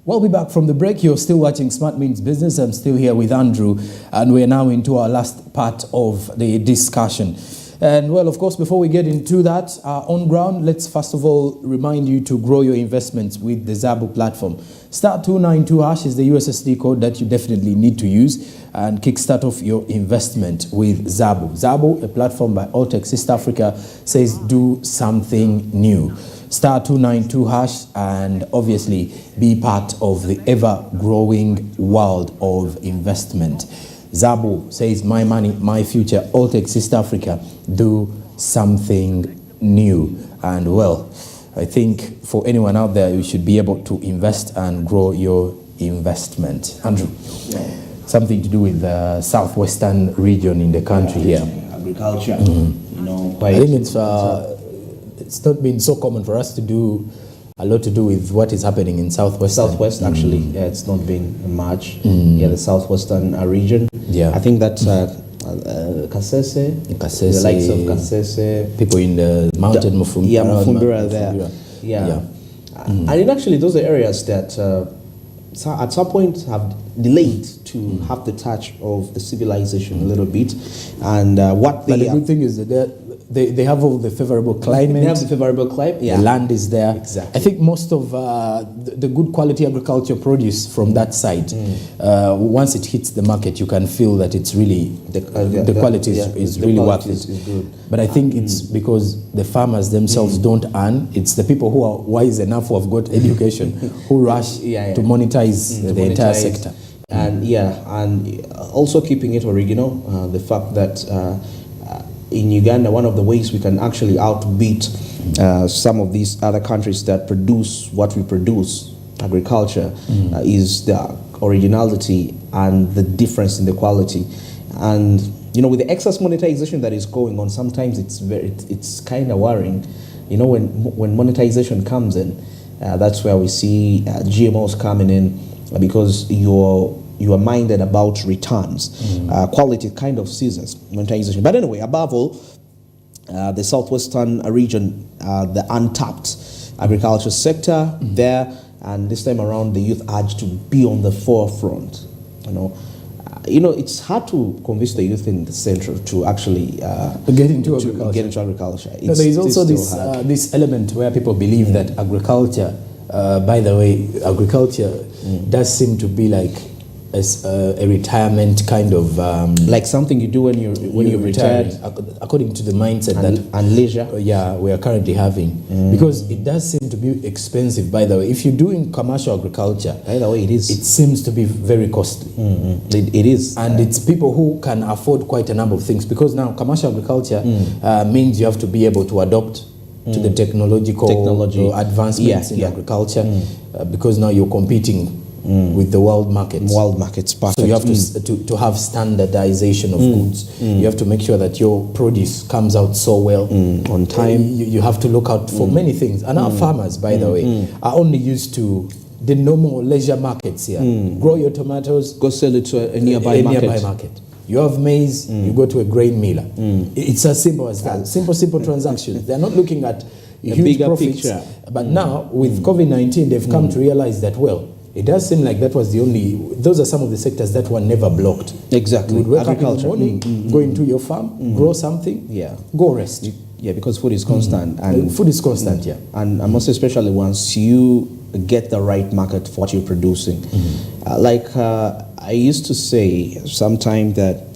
We'll be back from the break. You're still watching Smart Means Business. I'm still here with Andrew, and we're now into our last part of the discussion. And well, of course, before we get into that, on ground, let's first of all remind you to grow your investments with the Zabu platform. *292# is the USSD code that you definitely need to use and kickstart off your investment with Zabu. Zabu, a platform by Alltech East Africa, says do something new. *292# and obviously be part of the ever-growing world of investment. Zabu says my money, my future. Alltech East Africa, do something new. And well, I think for anyone out there, you should be able to invest and grow your investment. Andrew, something to do with the southwestern region in the country here. Agriculture, you know. I think it's not been so common for us to do a lot to do with what is happening in Southwest, actually. Yeah, it's not been much. Yeah, the southwestern region. Yeah, I think that Kasese, the likes of Kasese, people in the mountain Mufumbira. Yeah, Mufumbira there. Yeah. And it actually, those are areas that at some point have delayed to have the touch of the civilization a little bit. And what they... But the good thing is that they have all the favorable climate. They have the favorable climate. Yeah. The land is there. Exactly. I think most of the good quality agriculture produce from that side, once it hits the market, you can feel that it's really the quality is really worth it. Is good. But I think it's because the farmers themselves don't earn. It's the people who are wise enough, who have got education, who rush to monetize the entire sector. And and also keeping it original. The fact that in Uganda, one of the ways we can actually outbeat some of these other countries that produce what we produce, agriculture, is the originality and the difference in the quality. And with the excess monetization that is going on, sometimes it's kind of worrying. When monetization comes in, that's where we see GMOs coming in, because you are minded about returns. Quality kind of ceases monetization. But anyway, above all, the southwestern region, the untapped agriculture sector there, and this time around the youth urge to be on the forefront. It's hard to convince the youth in the central to actually get into agriculture. There is also this element where people believe that agriculture, by the way, agriculture does seem to be like as a retirement kind of like something you do when you're retired, according to the mindset and leisure. We are currently having, because it does seem to be expensive. By the way, if you're doing commercial agriculture, by the way, it seems to be very costly. It is, and it's people who can afford quite a number of things, because now commercial agriculture means you have to be able to adopt to the technology advancements in agriculture, because now you're competing with the world markets. Perfect. So you have to have standardization of goods. You have to make sure that your produce comes out so well on time. You have to look out for many things. And our farmers, by the way, are only used to the normal leisure markets here. Grow your tomatoes, go sell it to a nearby market. You have maize, you go to a grain miller. It's as simple as that. Simple transactions. They're not looking at huge profits. Picture. But now, with COVID-19, they've come to realize that, well, it does seem like that was those are some of the sectors that were never blocked. Exactly. You would wake up in the morning, go into your farm, grow something, go rest. Yeah, because food is constant. And food is constant, And most especially once you get the right market for what you're producing. I used to say sometimes that,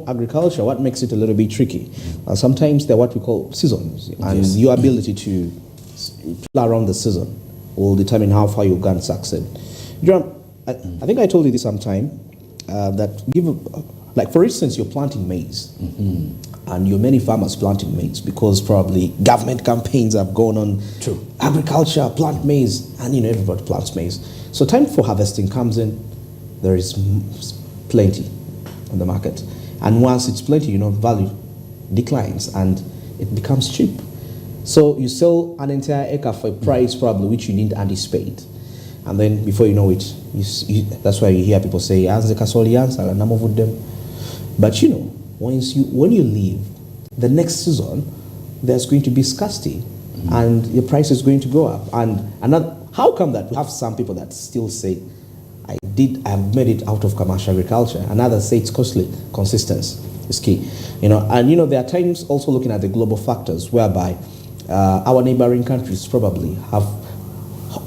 agriculture, what makes it a little bit tricky, sometimes they're what we call seasons. And your ability to play around the season will determine how far you can succeed. John, I think I told you this sometime, that for instance, you're planting maize, and you're many farmers planting maize because probably government campaigns have gone on. True. Agriculture, plant maize, and everybody plants maize. So time for harvesting comes in, there is plenty on the market. And once it's plenty, value declines and it becomes cheap. So you sell an entire acre for a price probably which you didn't anticipate. And then before you know it, that's why you hear people say, as the kasolians are a number of them. But when you leave, the next season, there's going to be scarcity and your price is going to go up. And another how come that we have some people that still say, I've made it out of commercial agriculture, and others say it's costly? Consistency is key. You know, and you know, there are times also looking at the global factors whereby our neighboring countries probably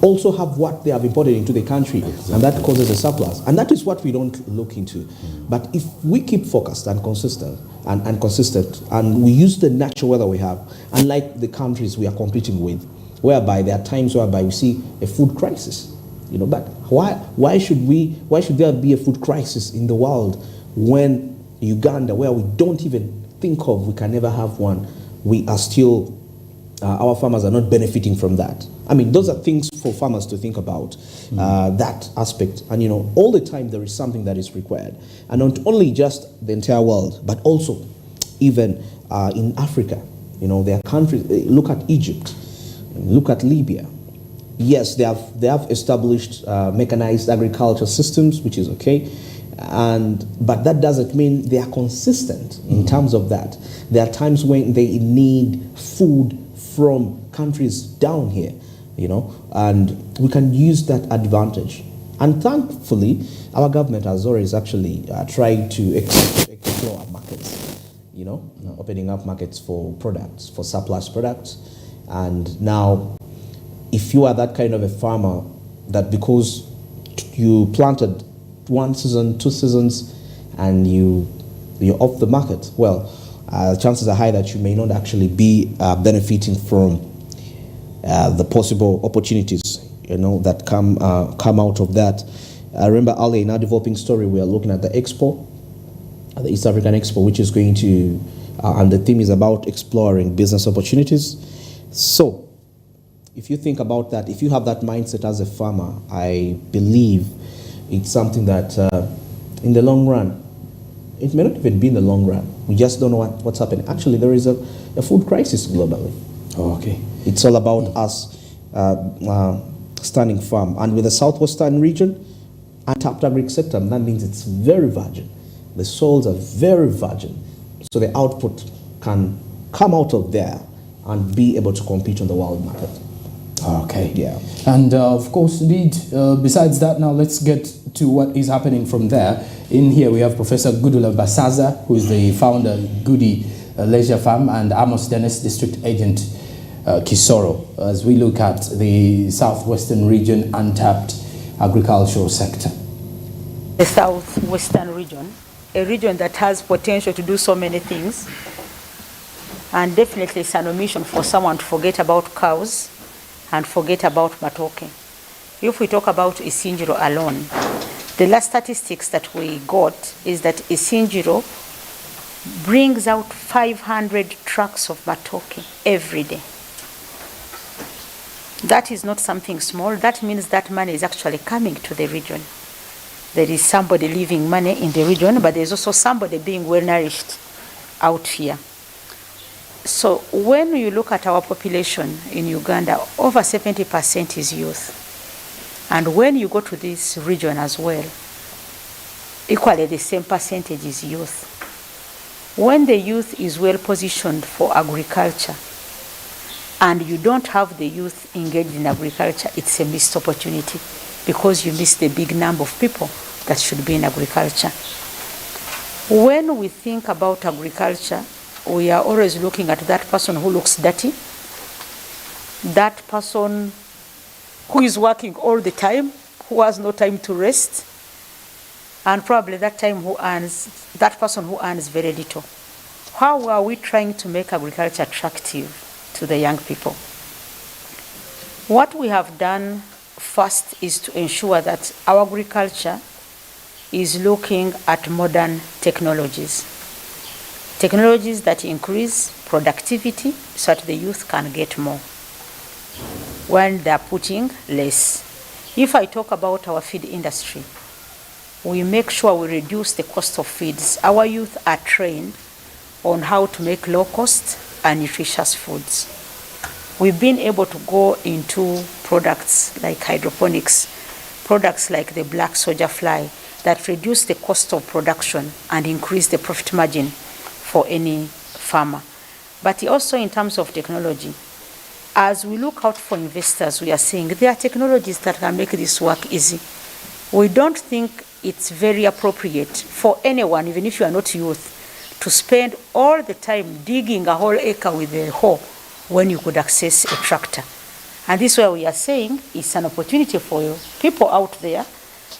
also have what they have imported into the country, exactly. And that causes a surplus. And that is what we don't look into. But if we keep focused and consistent, and we use the natural weather we have, unlike the countries we are competing with, whereby there are times whereby we see a food crisis. You know, but why should there be a food crisis in the world when Uganda, where we don't even think of, we can never have one, we are still, our farmers are not benefiting from that? I mean, those are things for farmers to think about, that aspect. And you know, all the time there is something that is required. And not only just the entire world, but also even in Africa. You know, there are countries, look at Egypt, look at Libya. Yes, they have established mechanized agriculture systems, which is okay. But that doesn't mean they are consistent in terms of that. There are times when they need food from countries down here, you know, and we can use that advantage. And thankfully, our government has always actually tried to explore our markets, you know, opening up markets for products, for surplus products. And now, if you are that kind of a farmer that because you planted 1 season, 2 seasons, and you're off the market, well, chances are high that you may not actually be benefiting from the possible opportunities, you know, that come out of that. I remember earlier in our developing story, we are looking at the Expo, the East African Expo, which is going to, and the theme is about exploring business opportunities. So, if you think about that, if you have that mindset as a farmer, I believe it's something that in the long run, it may not even be in the long run. We just don't know what's happening. Actually, there is a food crisis globally. Oh, okay. It's all about us standing firm. And with the southwestern region, untapped agric sector, that means it's very virgin. The soils are very virgin. So the output can come out of there and be able to compete on the world market. Okay. Yeah. And of course, indeed, besides that, now let's get to what is happening from there. In here, we have Professor Gudula Basaza, who is the founder of Goody Leisure Farm, and Amos Dennis, District Agent Kisoro, as we look at the southwestern region untapped agricultural sector. The southwestern region, a region that has potential to do so many things, and definitely it's an omission for someone to forget about cows and forget about matoke. If we talk about Isinjiro alone, the last statistics that we got is that Isinjiro brings out 500 trucks of matoke every day. That is not something small. That means that money is actually coming to the region. There is somebody leaving money in the region, but there's also somebody being well nourished out here. So when you look at our population in Uganda, over 70% is youth. And when you go to this region as well, equally the same percentage is youth. When the youth is well positioned for agriculture, and you don't have the youth engaged in agriculture, it's a missed opportunity because you miss the big number of people that should be in agriculture. When we think about agriculture, we are always looking at that person who looks dirty, that person who is working all the time, who has no time to rest, and probably that person who earns very little. How are we trying to make agriculture attractive to the young people? What we have done first is to ensure that our agriculture is looking at modern technologies. Technologies that increase productivity so that the youth can get more when they're putting less. If I talk about our feed industry, we make sure we reduce the cost of feeds. Our youth are trained on how to make low cost and nutritious foods. We've been able to go into products like hydroponics, products like the black soldier fly that reduce the cost of production and increase the profit margin for any farmer. But also in terms of technology, as we look out for investors, we are seeing there are technologies that can make this work easy. We don't think it's very appropriate for anyone, even if you are not youth, to spend all the time digging a whole acre with a hoe when you could access a tractor. And this is where we are saying it's an opportunity for you. People out there,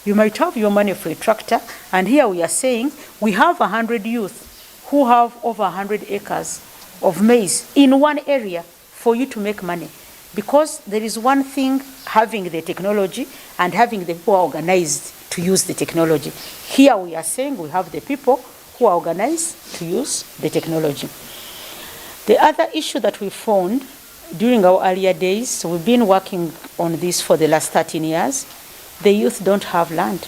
you might have your money for a tractor, and here we are saying we have 100 youth who have over 100 acres of maize in one area for you to make money. Because there is one thing having the technology and having the people organized to use the technology. Here we are saying we have the people who are organized to use the technology. The other issue that we found during our earlier days, we've been working on this for the last 13 years, the youth don't have land.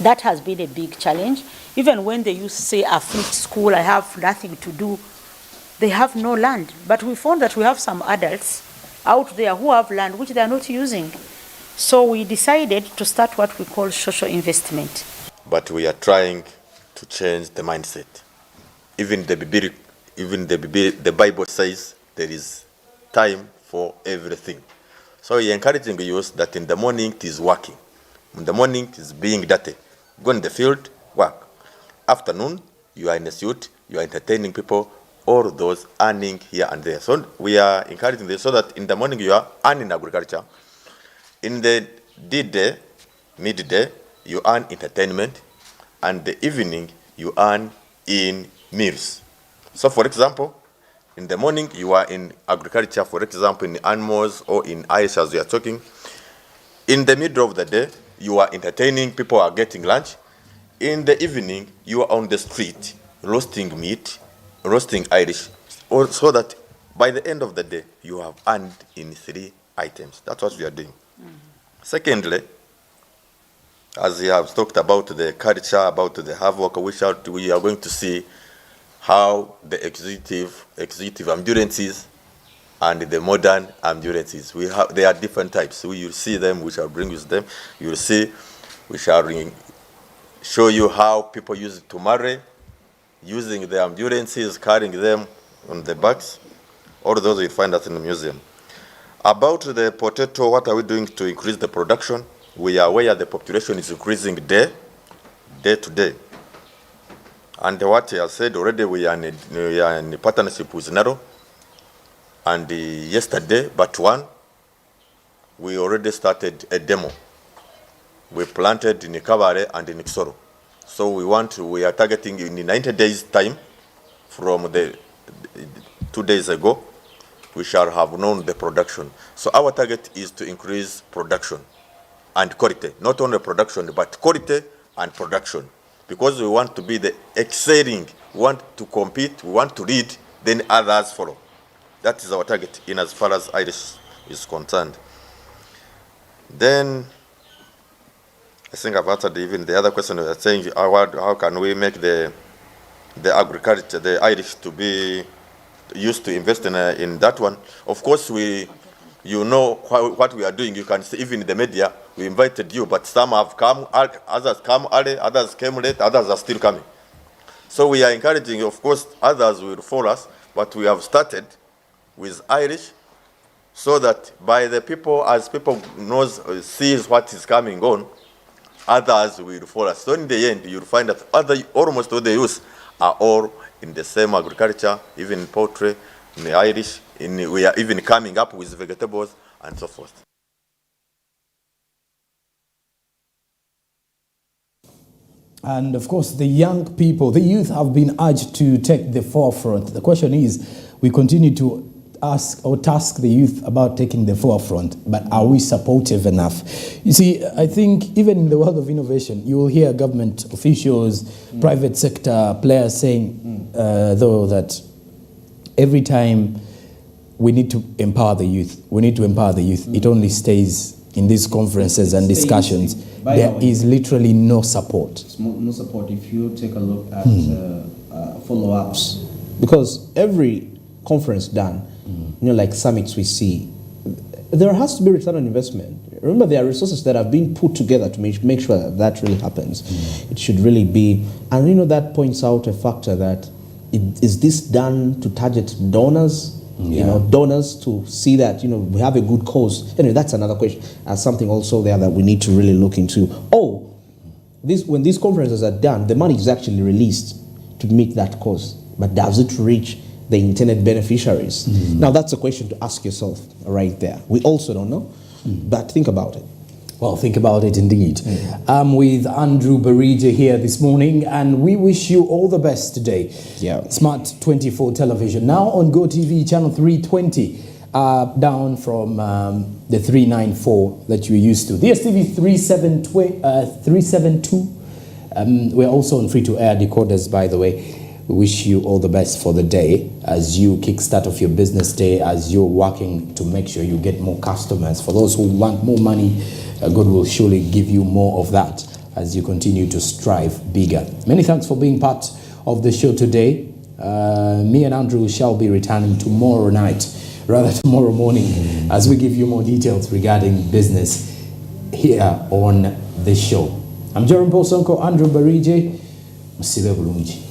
That has been a big challenge. Even when the youth say, I finished school, I have nothing to do, they have no land. But we found that we have some adults out there who have land which they are not using. So we decided to start what we call social investment. But we are trying to change the mindset. Even the Bible says there is time for everything. So we are encouraging youth that in the morning it is working. In the morning it is being dirty. Go in the field, work. Afternoon, you are in a suit, you are entertaining people, all those earning here and there. So we are encouraging this so that in the morning you are earning agriculture. In the day, midday, you earn entertainment, and the evening you earn in meals. So for example, in the morning you are in agriculture, for example, in animals or in ice as we are talking. In the middle of the day, you are entertaining, people are getting lunch. In the evening, you are on the street roasting meat, roasting Irish, or so that by the end of the day, you have earned in 3 items. That's what we are doing. Secondly, as we have talked about the culture, about the hard work, we are going to see how the executive ambulances and the modern ambulances, there are different types. We will see them, we shall bring with them. You will see, we shall show you how people use it to marry, using the ambulances, carrying them on the backs. All those you'll find us in the museum. About the potato, what are we doing to increase the production? We are aware the population is increasing day to day. And what I have said already, we are in a partnership with Naro. And yesterday, but one, we already started a demo. We planted in Kabare and in Kisoro. So we are targeting in 90 days time from the 2 days ago, we shall have known the production. So our target is to increase production and quality. Not only production, but quality and production. Because we want to be the excelling, we want to compete, we want to lead, then others follow. That is our target in as far as Irish is concerned. Then, I think I've answered even the other question. We are saying how can we make the agriculture, the Irish, to be used to invest in that one. Of course, you know what we are doing. You can see even in the media, we invited you, but some have come, others come early, others came late, others are still coming. So we are encouraging, of course, others will follow us, but we have started with Irish so that by the people, as people sees what is coming on, others will follow us. So in the end, you'll find that almost all the youth are all in the same agriculture, even in poultry, in the Irish, we are even coming up with vegetables and so forth. And of course, the young people, the youth have been urged to take the forefront. The question is, we continue to ask or task the youth about taking the forefront, but are we supportive enough? You see, I think even in the world of innovation, you will hear government officials, private sector players saying, though, that every time we need to empower the youth, it only stays in these conferences and discussions. There is literally no support. No support if you take a look at follow-ups. Because every conference done, like summits we see, there has to be return on investment. Remember, there are resources that have been put together to make sure that that really happens. It should really be, and that points out a factor that is this done to target donors you know, donors to see that, you know, we have a good cause. Anyway, that's another question. Something also there that we need to really look into. When these conferences are done, the money is actually released to meet that cause. But does it reach the intended beneficiaries? Now, that's a question to ask yourself right there. We also don't know, but think about it. Well, think about it indeed. I'm with Andrew Barija here this morning, and we wish you all the best today. Yeah. Smart24 television, now on GoTV channel 320, down from the 394 that you're used to. DSTV 372. We're also on free-to-air decoders, by the way. We wish you all the best for the day as you kickstart off your business day, as you're working to make sure you get more customers. For those who want more money, God will surely give you more of that as you continue to strive bigger. Many thanks for being part of the show today. Me and Andrew shall be returning tomorrow morning, as we give you more details regarding business here on the show. I'm Jerome Posonko, Andrew Barije. Musibe bulungi.